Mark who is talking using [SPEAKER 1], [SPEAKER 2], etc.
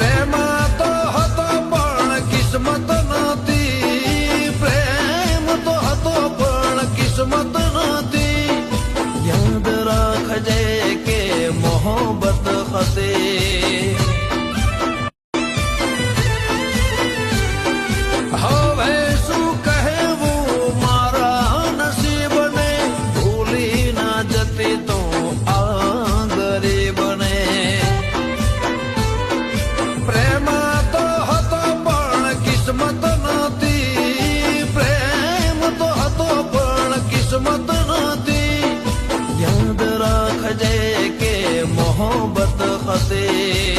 [SPEAKER 1] પ્રેમ તો હતો પણ કિસ્મત નહોતી, પ્રેમ તો હતો પણ કિસ્મત નહોતી. યાદ રાખજે કે મોહબ્બત હતી. હવે શું કહેવું મારા નસીબને, ભૂલી ના જતી તો આ ગરીબને. પ્રેમ તો હતો પણ કિસ્મત નહોતી, પ્રેમ તો હતો પણ કિસ્મત નહોતી. યાદ રાખજે કે મોહબ્બત હતી.